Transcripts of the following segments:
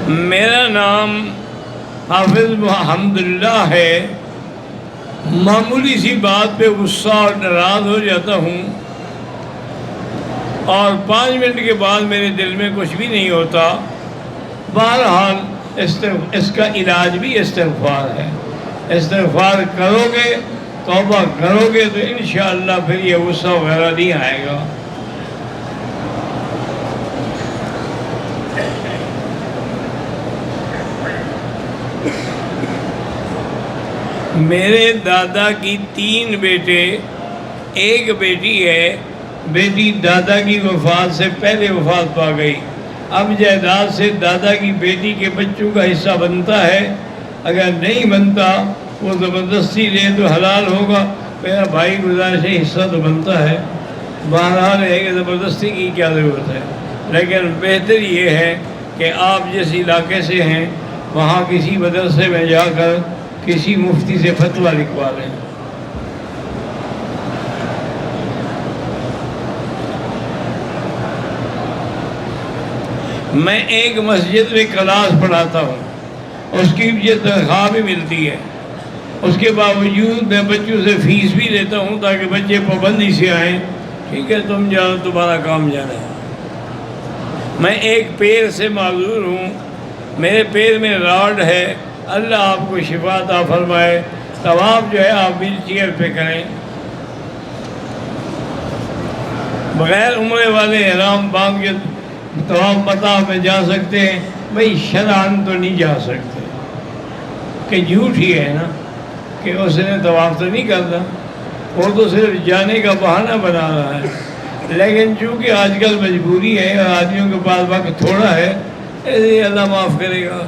میرا نام حافظ محمد اللہ ہے. معمولی سی بات پہ غصہ اور ناراض ہو جاتا ہوں اور 5 منٹ کے بعد میرے دل میں کچھ بھی نہیں ہوتا. بہرحال اس کا علاج بھی استغفار ہے. استغفار کرو گے، توبہ کرو گے تو انشاءاللہ پھر یہ غصہ وغیرہ نہیں آئے گا. میرے دادا کی 3 بیٹے، ایک بیٹی ہے. بیٹی دادا کی وفات سے پہلے وفات پا گئی. اب جائیداد سے دادا کی بیٹی کے بچوں کا حصہ بنتا ہے. اگر نہیں بنتا وہ زبردستی لے تو حلال ہوگا. میرا بھائی گزارش ہے حصہ تو بنتا ہے. بہرحال ہے کہ زبردستی کی کیا ضرورت ہے. لیکن بہتر یہ ہے کہ آپ جس علاقے سے ہیں وہاں کسی مدرسے میں جا کر کسی مفتی سے فتویٰ لکھوا لیں. میں ایک مسجد میں کلاس پڑھاتا ہوں، اس کی مجھے تنخواہ بھی ملتی ہے. اس کے باوجود میں بچوں سے فیس بھی لیتا ہوں تاکہ بچے پابندی سے آئیں. ٹھیک ہے تم جاؤ، تمہارا کام جانا ہے. میں ایک پیر سے معذور ہوں، میرے پیر میں راڈ ہے. اللہ آپ کو شفا عطا فرمائے. طواف جو ہے آپ ویل چیئر پہ کریں. بغیر عمرے والے احرام باندھ کے طواف مطاف میں جا سکتے ہیں؟ بھائی شرعاً تو نہیں جا سکتے، کہ جھوٹ ہی ہے نا کہ اس نے طواف تو نہیں کرتا، وہ تو صرف جانے کا بہانہ بنا رہا ہے. لیکن چونکہ آج کل مجبوری ہے اور آدمیوں کے پاس وقت تھوڑا ہے، ایسے اللہ معاف کرے گا.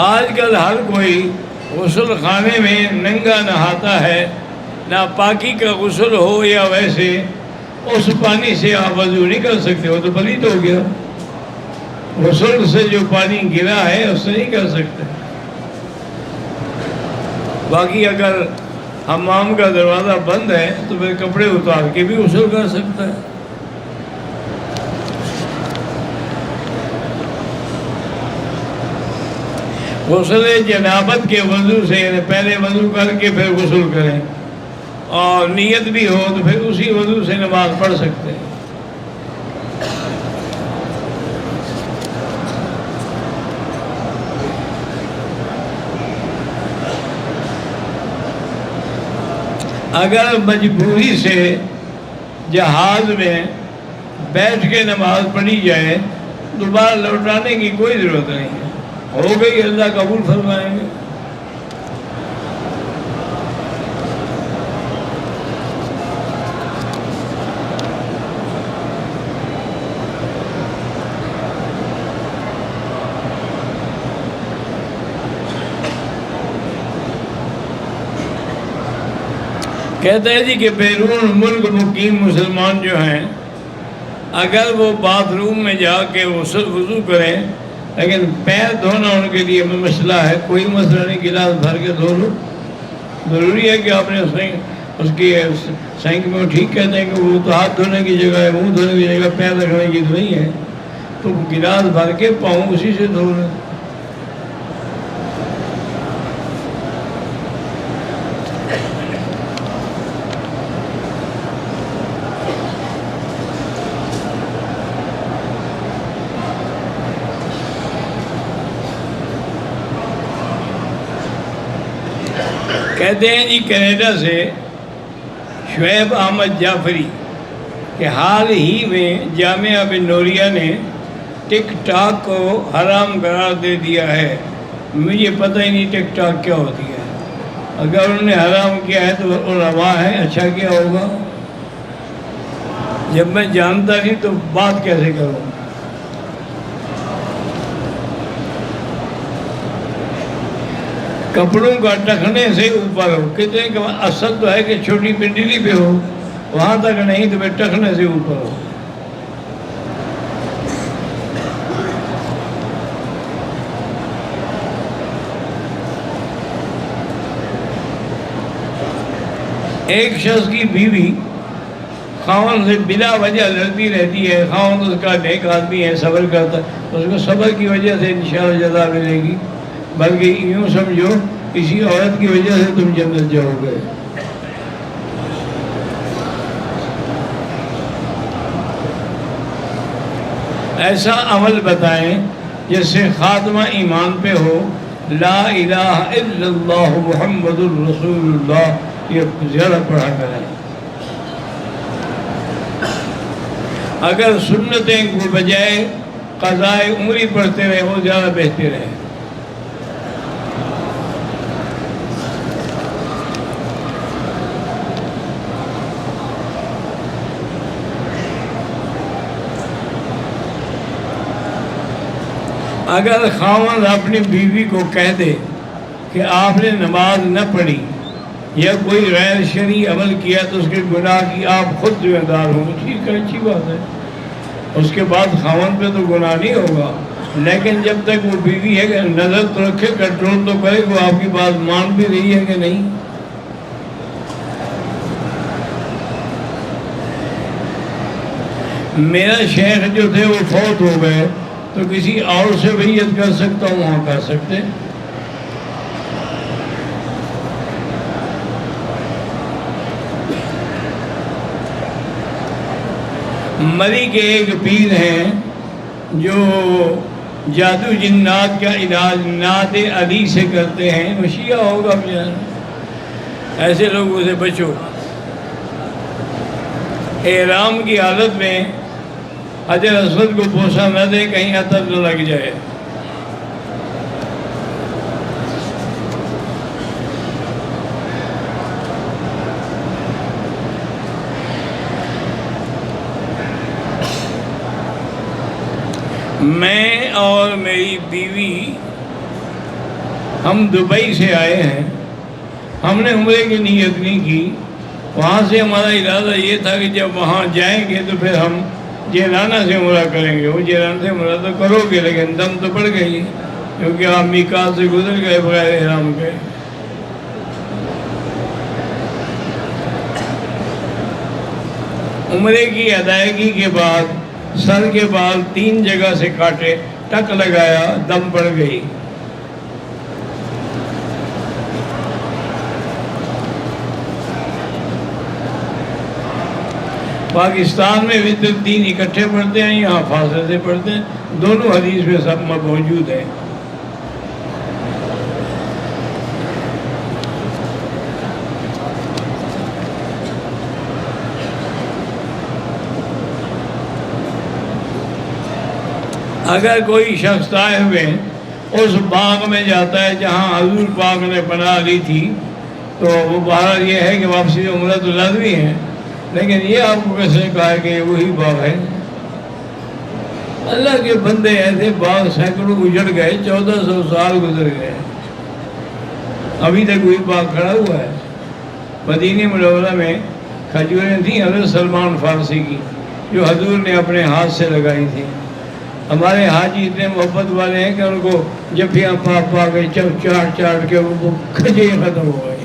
آج کل ہر کوئی غسل خانے میں ننگا نہاتا ہے. ناپاکی کا غسل ہو یا ویسے، اس پانی سے آپ وضو نہیں کر سکتے، وہ تو پلید ہو گیا. غسل سے جو پانی گرا ہے اس سے نہیں کر سکتے. باقی اگر حمام کا دروازہ بند ہے تو پھر کپڑے اتار کے بھی غسل کر سکتا ہے. غسل جنابت کے وضو سے، یعنی پہلے وضو کر کے پھر غسل کریں، اور نیت بھی ہو تو پھر اسی وضو سے نماز پڑھ سکتے ہیں. اگر مجبوری سے جہاز میں بیٹھ کے نماز پڑھی جائے دوبارہ لوٹانے کی کوئی ضرورت نہیں ہے. ہو گئی، اللہ قبول فرمائیں گے. کہتے ہیں جی کہ بیرون ملک مقیم مسلمان جو ہیں اگر وہ باتھ روم میں جا کے وضو کریں، لیکن پیر دھونا ان کے لیے مسئلہ ہے. کوئی مسئلہ نہیں، گلاس بھر کے دھو لو. ضروری ہے کہ آپ نے اس کی سینک میں، ٹھیک کہتے ہیں کہ وہ تو ہاتھ دھونے کی جگہ ہے، منہ دھونے کی جگہ، پیر رکھنے کی تو نہیں ہے. تو گلاس بھر کے پاؤں اسی سے دھو لیں. کہتے ہیں جی کینیڈا سے شعیب احمد جعفری کہ حال ہی میں جامعہ بن نوریہ نے ٹک ٹاک کو حرام قرار دے دیا ہے. مجھے پتہ ہی نہیں ٹک ٹاک کیا ہوتی ہے. اگر انہوں نے حرام کیا ہے تو وہ روا ہے، اچھا کیا ہوگا. جب میں جانتا نہیں تو بات کیسے کروں. کپڑوں کا ٹخنے سے اوپر ہو، کہتے ہیں کہ اصل تو ہے کہ چھوٹی پنڈلی پہ ہو، وہاں تک نہیں تو پھر ٹخنے سے اوپر ہو. ایک شخص کی بیوی خاوند سے بلا وجہ لڑتی رہتی ہے، خاوند اس کا نیک آدمی ہے، صبر کرتا ہے، اس کو صبر کی وجہ سے انشاءاللہ جزا ملے گی، بلکہ یوں سمجھو کسی عورت کی وجہ سے تم جنت جاؤ گے۔ ایسا عمل بتائیں جس سے خاتمہ ایمان پہ ہو، لا الہ الا اللہ محمد الرسول اللہ، یہ زیادہ پڑھا کریں۔ اگر سنتیں کو بجائے قضائے عمری پڑھتے رہے وہ زیادہ بہتر ہے۔ اگر خاوند اپنی بیوی کو کہہ دے کہ آپ نے نماز نہ پڑھی یا کوئی غیر شرعی عمل کیا تو اس کے گناہ کی آپ خود ذمہ دار ہوں، ٹھیک ہے، اچھی بات ہے، اس کے بعد خاوند پہ تو گناہ نہیں ہوگا، لیکن جب تک وہ بیوی ہے کہ نظر تو رکھے، کنٹرول تو کرے کہ وہ آپ کی بات مان بھی رہی ہے کہ نہیں۔ میرا شیخ جو تھے وہ فوت ہو گئے تو کسی اور سے بیعت کر سکتا ہوں، وہاں کر سکتے۔ مری کے ایک پیر ہیں جو جادو جنات کا علاج نعت علی سے کرتے ہیں، وہ شیعہ ہوگا، ایسے لوگوں سے بچو۔ احرام کی حالت میں حجر اسود کو بوسہ نہ دے، کہیں عطر نہ لگ جائے۔ میں اور میری بیوی ہم دبئی سے آئے ہیں، ہم نے عمرے کی نیت نہیں کی، وہاں سے ہمارا ارادہ یہ تھا کہ جب وہاں جائیں گے تو پھر ہم جیرانہ سے عمرہ کریں گے۔ وہ جیرانہ سے عمرہ تو کرو گے لیکن دم تو پڑ گئی، کیونکہ آپ میقات سے گزر گئے بغیر احرام کے۔ عمرے کی ادائیگی کے بعد سر کے بال 3 جگہ سے کاٹے، ٹک لگایا، دم پڑ گئی۔ پاکستان میں وطر 3 اکٹھے پڑھتے ہیں، یہاں فاصلے سے پڑھتے ہیں، دونوں حدیث میں سب موجود ہیں۔ اگر کوئی شخص طائف میں اس باغ میں جاتا ہے جہاں حضور پاک نے پناہ لی تھی تو وہ بہرحال یہ ہے کہ واپسی عمرہ تو لازمی ہے، لیکن یہ آپ کو کیسے کہا ہے کہ یہ وہی باغ ہے؟ اللہ کے بندے ایسے باغ سینکڑوں اجڑ گئے، 1400 سال گزر گئے، ابھی تک وہی باغ کھڑا ہوا ہے۔ مدینہ منورہ میں کھجوریں تھیں حضرت سلمان فارسی کی جو حضور نے اپنے ہاتھ سے لگائی تھیں۔ ہمارے حاجی اتنے محبت والے ہیں کہ ان کو جب بھی ہم پا گئے چاٹ کے وہ کھجے ختم ہو گئے،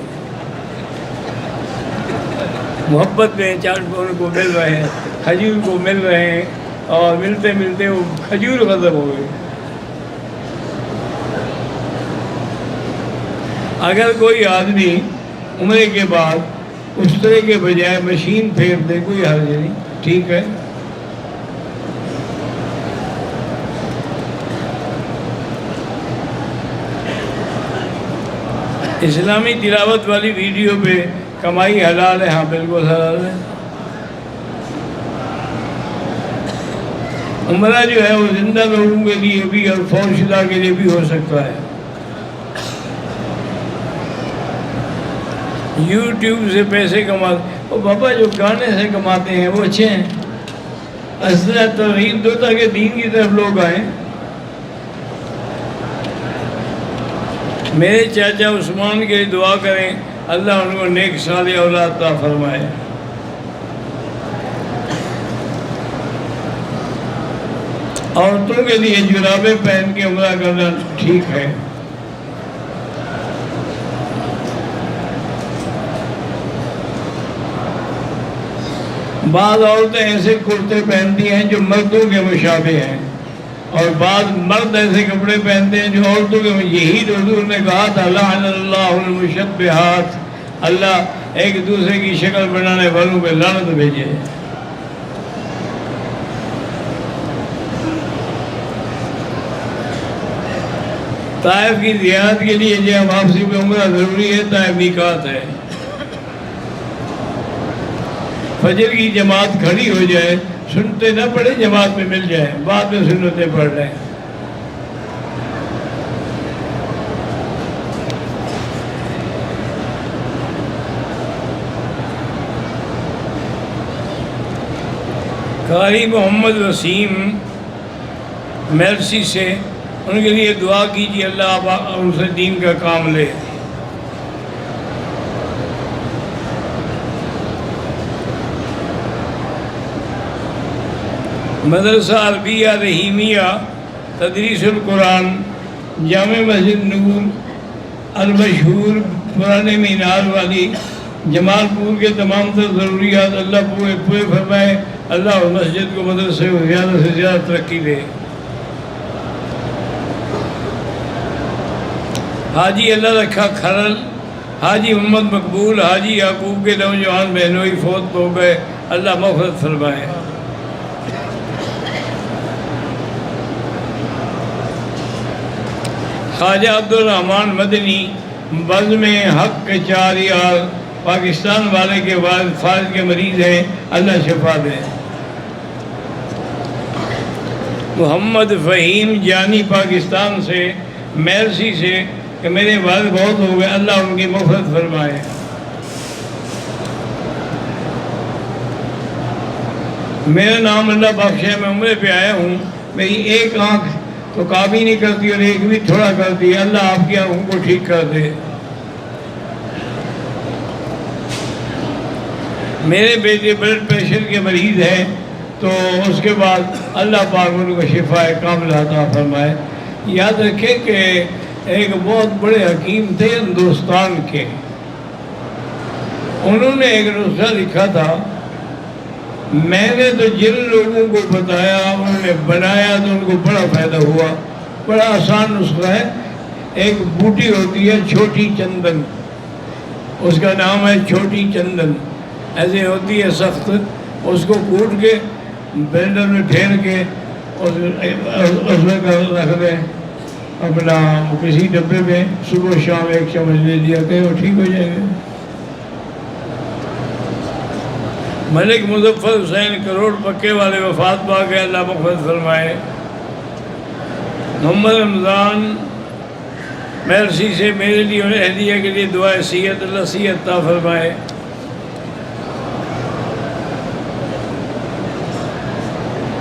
محبت میں چاٹ ان کو مل رہے ہیں، کھجور کو مل رہے ہیں، اور ملتے ملتے وہ کھجور ختم ہو گئے۔ اگر کوئی آدمی عمرے کے بعد اس طرح کے بجائے مشین پھیر دے کوئی حرج نہیں، ٹھیک ہے۔ اسلامی تلاوت والی ویڈیو پہ کمائی حلال ہے؟ ہاں بالکل حلال ہے۔ عمرہ جو ہے وہ زندہ لوگوں کے لیے بھی اور فوت شدہ کے لیے بھی ہو سکتا ہے۔ یوٹیوب سے پیسے کماتے، وہ بابا جو گانے سے کماتے ہیں وہ اچھے ہیں، اصل ترغیب دو تاکہ دین کی طرف لوگ آئیں۔ میرے چاچا عثمان کے لیے دعا کریں، اللہ ان کو نیک صالح اولاد عطا فرمائے۔ عورتوں کے لیے جرابیں پہن کے عمرہ کرنا ٹھیک ہے۔ بعض عورتیں ایسے کرتے پہنتی ہیں جو مردوں کے مشابہ ہیں، اور بعض مرد ایسے کپڑے پہنتے ہیں جو عورتوں کے، یہی تو حضور نے کہا تھا لعن اللہ المشبہات، اللہ ایک دوسرے کی شکل بنانے والوں پہ لعنت بھیجے۔ طائف کی زیارت کے لیے جو واپسی پہ عمرہ ضروری ہے، طائف میقات ہے۔ فجر کی جماعت کھڑی ہو جائے، سنتے نہ پڑھے، جماعت میں مل جائے، بعد میں سنتیں پڑھ لیں۔ قاری محمد وسیم میرسی سے، ان کے لیے دعا کیجیے، اللہ ان سے دین کا کام لے۔ مدرسہ عربیہ رحیمیہ تدریس القرآن، جامع مسجد نور المشہور پرانے مینار والی جمال پور کے تمام تر ضروریات اللہ پورے فرمائے، اللہ اور مسجد کو مدرسے کو زیادہ سے زیادہ ترقی دے۔ حاجی اللہ رکھا کھرل، حاجی محمد مقبول، حاجی یعقوب کے نوجوان بہنوئی فوت ہو گئے، اللہ مغفرت فرمائے۔ خواجہ عبدالرحمن مدنی بزم حق کے 4 یار پاکستان والے کے والد فالج کے مریض ہیں، اللہ شفا دے۔ محمد فہیم جانی پاکستان سے میرسی سے کہ میرے والد بہت ہو گئے، اللہ ان کی مغفرت فرمائے۔ میرا نام اللہ بخش ہے، میں عمرے پہ آیا ہوں، میری ایک آنکھ تو کام ہی نہیں کرتی اور ایک بھی تھوڑا کرتی ہے، اللہ آپ کی آنکھوں کو ٹھیک کر دے۔ میرے بیٹے بلڈ پریشر کے مریض ہیں، تو اس کے بعد اللہ پاک ان کو شفا کاملہ عطا فرمائے۔ یاد رکھیں کہ ایک بہت بڑے حکیم تھے ہندوستان کے، انہوں نے ایک نسخہ لکھا تھا، میں نے تو جن لوگوں کو بتایا انہوں نے بنایا تو ان کو بڑا فائدہ ہوا۔ بڑا آسان نسخہ ہے، ایک بوٹی ہوتی ہے چھوٹی چندن، اس کا نام ہے چھوٹی چندن، ایسے ہوتی ہے سخت، اس کو کوٹ کے بلڈر میں پھیر کے اس میں رکھ دیں اپنا کسی ڈبے میں، صبح شام 1 چمچ لے لیا کہ وہ ٹھیک ہو جائے گا۔ ملک مظفر حسین کروڑ پکے والے وفات پا گئے، اللہ مغفرت فرمائے۔ محمد رمضان میرسی سے میرے لیے اور اہلیہ کے لیے دعائے صحت، اللہ صحت عطا فرمائے۔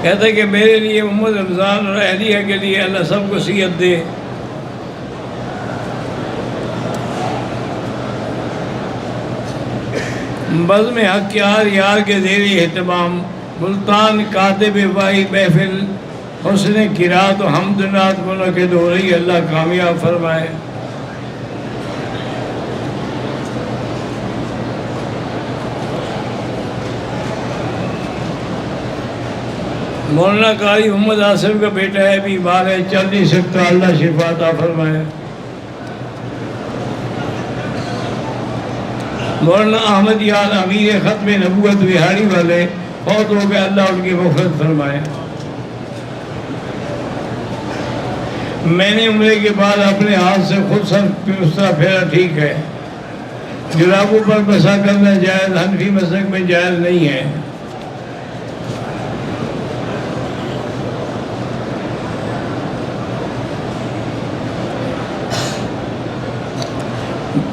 کہتا ہے کہ میرے لیے محمد رمضان اور اہلیہ کے لیے اللہ سب کو صحت دے۔ بزم حق یار کے زیر اہتمام ملتان کاتب وائی محفل حسن قرات و حمد نعت منعقد ہو رہی، اللہ کامیاب فرمائے۔ مولانا قاری محمد آصف کا بیٹا ہے، بیمار ہے، چل نہیں سکتا، اللہ شفا عطا فرمائے۔ مولانا احمد یار امیر ختم نبوت بہاڑی والے فوت ہو گئے، اللہ ان کی مغفرت فرمائے۔ میں نے عمرے کے بعد اپنے ہاتھ سے خود سر اس طرح پھیرا، ٹھیک ہے۔ جرابوں پر مسح کرنا جائز حنفی مسلک میں جائز نہیں ہے۔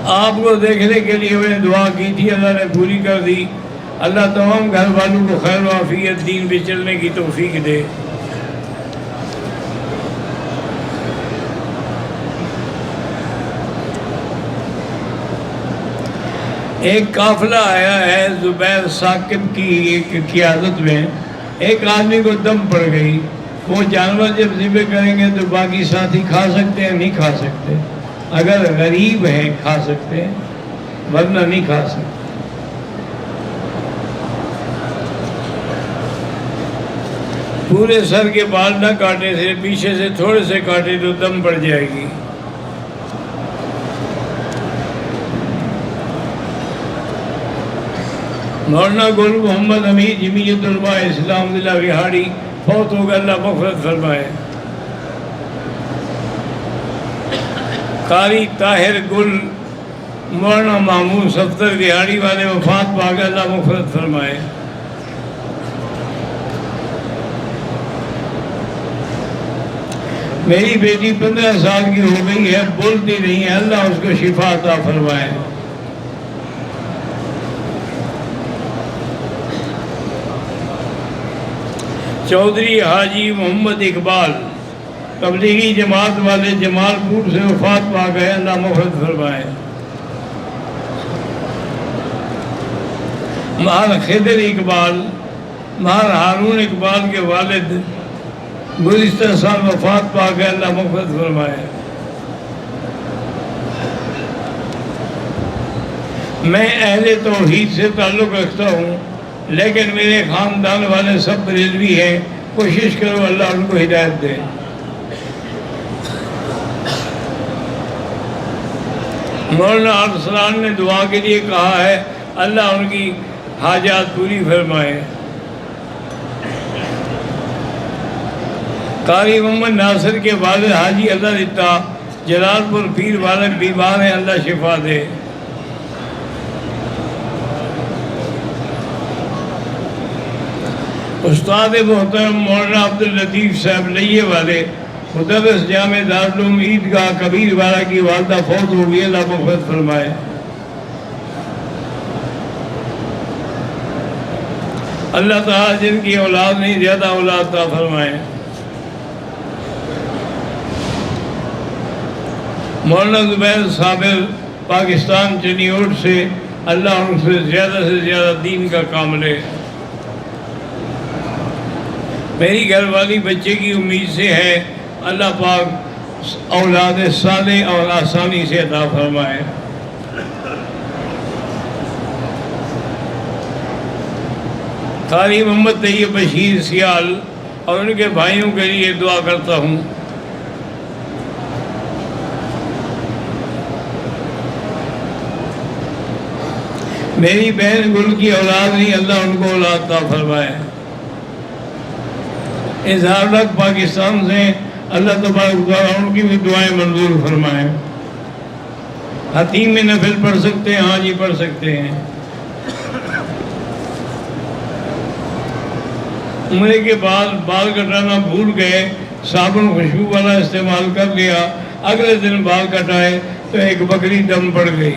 آپ کو دیکھنے کے لیے میں نے دعا کی تھی، اللہ نے پوری کر دی۔ اللہ تمام گھر والوں کو خیر و عافیت، دین پہ چلنے کی توفیق دے۔ ایک قافلہ آیا ہے زبیر ثاقب کی قیادت میں، ایک آدمی کو دم پڑ گئی، وہ جانور جب ذبح کریں گے تو باقی ساتھی کھا سکتے ہیں؟ نہیں کھا سکتے، اگر غریب ہیں کھا سکتے ہیں ورنہ نہیں کھا سکتے۔ پورے سر کے بال نہ کاٹے تھے، پیچھے سے تھوڑے سے کاٹے تو دم پڑ جائے گی۔ مولانا گل محمد حمید جمعیت علماء اسلام ضلع وہاڑی فوت ہو گئے، اللہ مغفرت فرمائے۔ قاری طاہر گل مولانا محمود صفدر وہاڑی والے وفات پا گئے، اللہ مغفرت فرمائے۔ میری بیٹی 15 سال کی ہو گئی ہے، بولتی نہیں ہے، اللہ اس کو شفا عطا فرمائے۔ چودھری حاجی محمد اقبال تبلیغی جماعت والے جمال پور سے وفات پا گئے، اللہ مغفرت فرمائے۔ مہر خضر اقبال مہر ہارون اقبال کے والد گزشتہ سال وفات پا گئے، اللہ مغفرت فرمائے۔ میں اہل توحید سے تعلق رکھتا ہوں، لیکن میرے خاندان والے سب بریلوی ہیں، کوشش کرو اللہ ان کو ہدایت دے۔ مولانا ارسلان نے دعا کے لیے کہا ہے، اللہ ان کی حاجات پوری فرمائے۔ قاری محمد ناصر کے والد حاجی اللہ رتا جلال پور پیر والے بیمار ہیں، اللہ شفا دے۔ استاد محترم مولانا عبداللطیف صاحب لئیے والے مدرس جامع دارالعلوم عیدگاہ کبیر والا کی والدہ فوت ہو گئی، اللہ مغفرت فرمائے۔ اللہ تعالیٰ جن کی اولاد نہیں زیادہ اولاد عطا فرمائے۔ مولانا زبیر صابر پاکستان چنیوٹ سے، اللہ ان سے زیادہ دین کا کام لے۔ میری گھر والی بچے کی امید سے ہے، اللہ پاک اولاد صالح اور آسانی سے عطا فرمائے۔ قاری محمد طیب بشیر سیال اور ان کے بھائیوں کے لیے دعا کرتا ہوں۔ میری بہن گل کی اولاد نہیں، اللہ ان کو اولاد عطا فرمائے۔ اظہار حق پاکستان سے، اللہ تبارک تعالیٰ ان کی بھی دعائیں منظور فرمائے۔ حتیم میں نفل پڑھ سکتے ہیں؟ ہاں جی پڑھ سکتے ہیں۔ عمرے کے بعد بال کٹانا بھول گئے، صابن خوشبو والا استعمال کر لیا، اگلے دن بال کٹائے تو ایک بکری دم پڑ گئی۔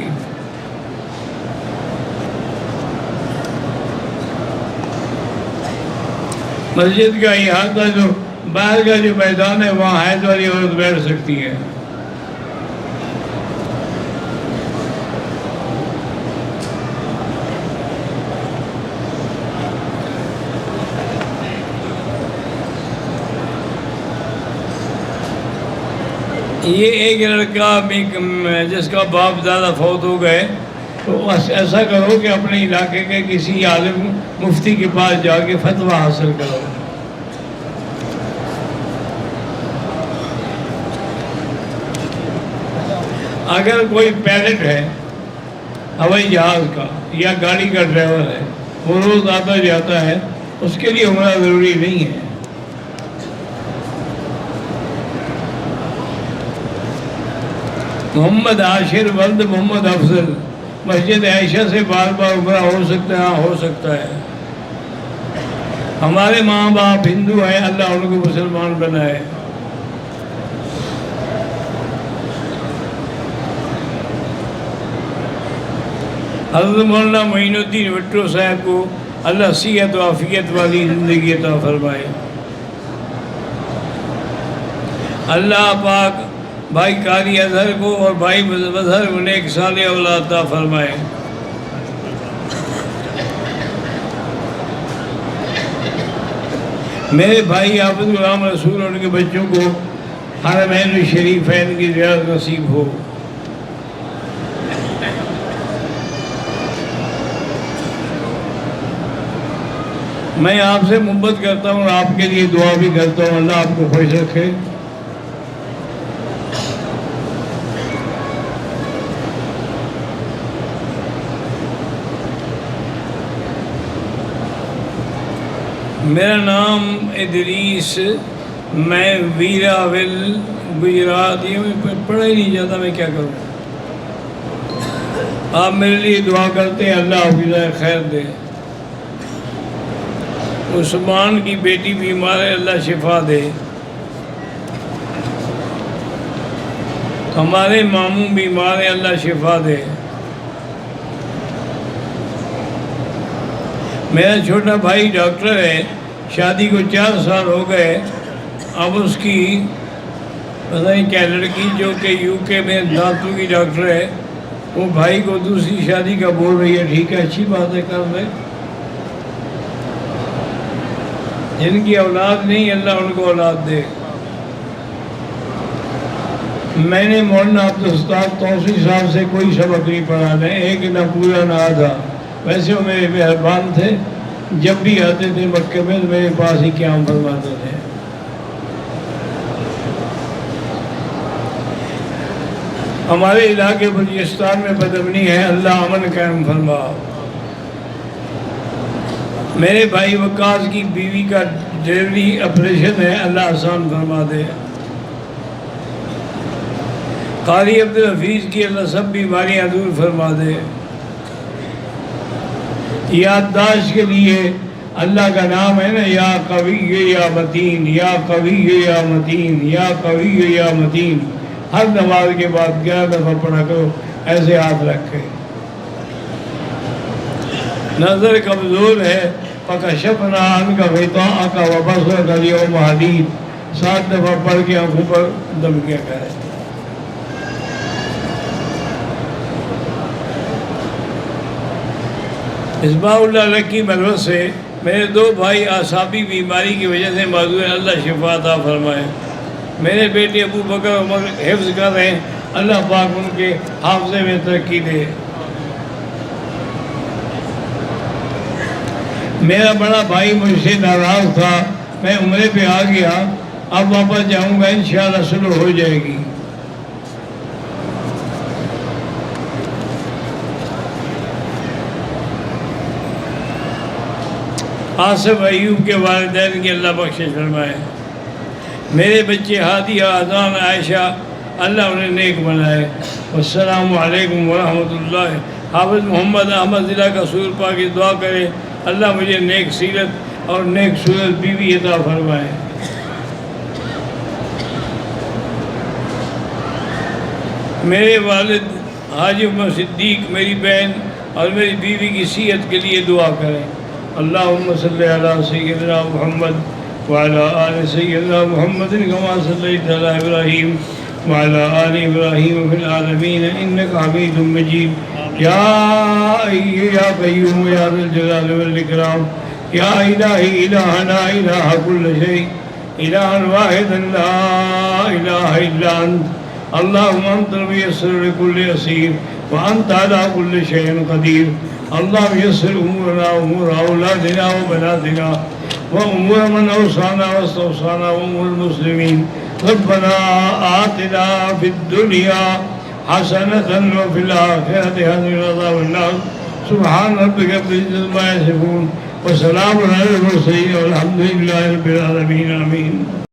مسجد کا احاطہ جو باہر کا جو میدان ہے، وہاں حیض والی عورت بیٹھ سکتی ہے۔ یہ ایک لڑکا جس کا باپ دادا فوت ہو گئے، تو ایسا کرو کہ اپنے علاقے کے کسی عالم مفتی کے پاس جا کے فتویٰ حاصل کرو۔ اگر کوئی پائلٹ ہے ہوائی جہاز کا یا گاڑی کا ڈرائیور ہے، وہ روز آتا جاتا ہے، اس کے لیے عمرہ ضروری نہیں ہے۔ محمد عاشر ولد محمد افضل مسجد عائشہ سے بار بار عمرہ ہو سکتا ہے؟ ہاں ہو سکتا ہے۔ ہمارے ماں باپ ہندو ہیں، اللہ ان کو مسلمان بنائے۔ حضرت مولانا معین الدین بٹو صاحب کو اللہ صحت و عافیت والی زندگی عطا فرمائے۔ اللہ پاک بھائی قاری اظہر کو اور بھائی مظہر کو نیک صالح اولاد عطا فرمائے۔ میرے بھائی حافظ غلام رسول اور ان کے بچوں کو حرمین شریفین کی زیارت نصیب ہو۔ میں آپ سے محبت کرتا ہوں اور آپ کے لیے دعا بھی کرتا ہوں، اللہ آپ کو خوش رکھے۔ میرا نام ادریس، میں ویراول گجرات، یہ میں پڑھا ہی نہیں جاتا، میں کیا کروں؟ آپ میرے لیے دعا کرتے ہیں، اللہ حافظ خیر دے۔ عثمان کی بیٹی بیمار ہے، اللہ شفا دے۔ ہمارے ماموں بیمار ہیں، اللہ شفا دے۔ میرا چھوٹا بھائی ڈاکٹر ہے، شادی کو 4 سال ہو گئے، اب اس کی پتہ نہیں کیا لڑکی جو کہ UK میں دانتوں کی ڈاکٹر ہے، وہ بھائی کو دوسری شادی کا بول رہی ہے۔ ٹھیک ہے، اچھی بات ہے، کر دے۔ جن کی اولاد نہیں، اللہ ان کو اولاد دے۔ میں نے مولانا عبدالستار توسیع صاحب سے کوئی سبق نہیں پڑھا، نہ ایک نہ پورا نہ آدھا۔ ویسے وہ میرے مہربان تھے، جب بھی آتے تھے مکے میں تو میرے پاس ہی قیام فرماتے تھے۔ ہمارے علاقے بلوچستان میں بدامنی ہے، اللہ امن قائم فرما۔ میرے بھائی وقاص کی بیوی کا ڈیلیوری آپریشن ہے، اللہ آسان فرما دے۔ قاری عبدالحفیظ کی اللہ سب بیماریاں دور فرما دے۔ یادداشت کے لیے اللہ کا نام ہے نا، یا قوی یا متین، یا قوی یا متین، یا قوی یا متین۔ ہر نماز کے بعد 11 دفعہ پڑھا کرو، ایسے ہاتھ رکھ کے۔ نظر کمزور ہے، فَكَشَفْنَا عَنْكَ غِطَاءَكَ وَبَصَرَكَ الْيَوْمَ حَدِيدٌ، 7 دفعہ پڑھ کے آنکھوں پر دم کیا کرے۔ مصباح اللہ لکی ملوث سے میرے 2 بھائی اعصابی بیماری کی وجہ سے معذور ہیں، اللہ شفا عطا فرمائے۔ میرے بیٹے ابو بکر عمر حفظ کر رہے ہیں، اللہ پاک ان کے حافظے میں ترقی دے۔ میرا بڑا بھائی مجھ سے ناراض تھا، میں عمرے پہ آ گیا، اب واپس جاؤں گا، انشاءاللہ صلح ہو جائے گی۔ آصف ایوب کے والدین کی اللہ بخشش فرمائے۔ میرے بچے ہادیہ، اذان، عائشہ، اللہ انہیں نیک بنائے۔ والسلام علیکم ورحمۃ اللہ۔ حافظ محمد احمد ضلع کا سور پا کی دعا کرے، اللہ مجھے نیک سیرت اور نیک صورت بیوی عطا فرمائے۔ میرے والد حاجی عمر صدیق، میری بہن اور میری بیوی کی صحت کے لیے دعا کریں۔ اللہم صلی علی سیدنا محمد وعلی آل سیدنا محمد کما صلیت علی ابراہیم وعلی آل ابراہیم فی العالمین انکا حمید مجید۔ یا قیوم یا ذی الجلال والاکرام، یا الہی الہنا الہ کل شیء، الہ واحد لا الہ الا انت، اللہم انت المیسر لکل یسیر وانت علی کل شیء قدیر۔ اللہم یسر امورنا امور اولادنا و بناتنا و امور من اوصانا و استوصانا و امور المسلمین۔ ربنا آتنا فی الدنیا حسنة و فی الآخرة حسنة و عذاب النار۔ سبحان ربک رب العزة عما یصفون و سلام علی المرسلین والحمد للہ رب العالمین، آمین۔